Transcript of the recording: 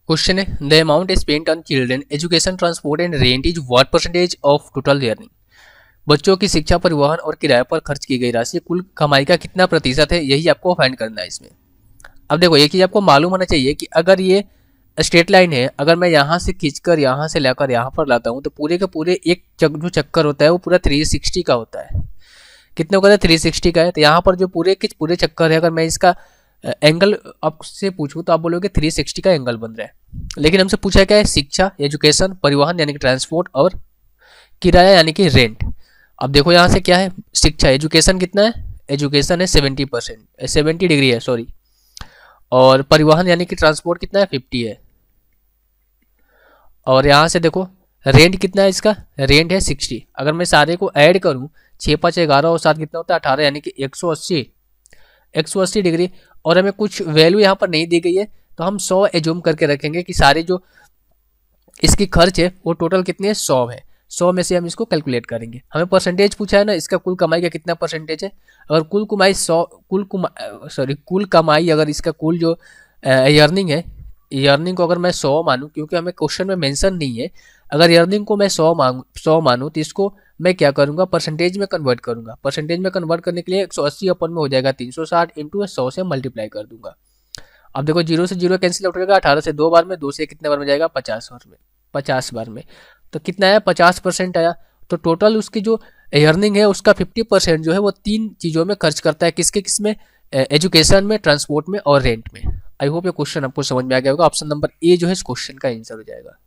Question है the amount spent on children education transport and rent is what percentage of total earning. बच्चों की शिक्षा, परिवहन और किराए पर खर्च की गई राशि कुल कमाई का कितना प्रतिशत है, यही आपको फाइंड करना है इसमें। अब देखो ये चीज आपको मालूम होना चाहिए कि अगर ये स्ट्रेट लाइन है, अगर मैं यहाँ से खींचकर यहाँ से लेकर यहाँ पर लाता हूँ तो पूरे के पूरे एक जो चक्कर होता है वो पूरा 360 का होता है। कितने का है? 360 का है। तो यहाँ पर जो पूरे के पूरे चक्कर है, अगर मैं इसका एंगल आपसे पूछूं तो आप बोलोगे 360 का एंगल बन रहा है। लेकिन हमसे पूछा क्या है? शिक्षा, एजुकेशन, परिवहन यानी कि ट्रांसपोर्ट और किराया यानी कि रेंट। अब देखो यहाँ से क्या है? शिक्षा, एजुकेशन कितना है? एजुकेशन है 70%, 70 डिग्री है सॉरी। और परिवहन यानी कि ट्रांसपोर्ट कितना है? 50 है। और यहाँ से देखो रेंट कितना है इसका? रेंट है 60। अगर मैं सारे को ऐड करूँ 6 5 11 और 7 कितना होता है? 18 यानी कि 180 डिग्री। और हमें कुछ वैल्यू यहाँ पर नहीं दी गई है तो हम 100 एज्यूम करके रखेंगे कि सारे जो इसकी खर्च है वो टोटल कितनी है? 100 है। 100 में से हम इसको कैलकुलेट करेंगे। हमें परसेंटेज पूछा है ना, इसका कुल कमाई का कितना परसेंटेज है। अगर कुल कमाई अगर इसका कुल जो अर्निंग है, अर्निंग को अगर मैं 100 मानूं, क्योंकि हमें क्वेश्चन में मेंशन नहीं है, अगर अर्निंग को मैं 100 मानूं तो इसको मैं क्या करूंगा? परसेंटेज में कन्वर्ट करूंगा। परसेंटेज में कन्वर्ट करने के लिए 180 अपन में हो जाएगा 360 इंटू 100 से मल्टीप्लाई कर दूंगा। अब देखो 0 से 0 कैंसिल आउट हो जाएगा, 18 से 2 बार में, 2 से कितने बार में जाएगा? 50 बार में, 50 बार में। तो कितना आया? 50% आया। तो टोटल उसकी जो अर्निंग है उसका 50% जो है वो 3 चीज़ों में खर्च करता है। किसमें? एजुकेशन में, ट्रांसपोर्ट में और रेंट में। आई होप ये क्वेश्चन आपको समझ में आ गया होगा। ऑप्शन नंबर ए जो है इस क्वेश्चन का आंसर हो जाएगा।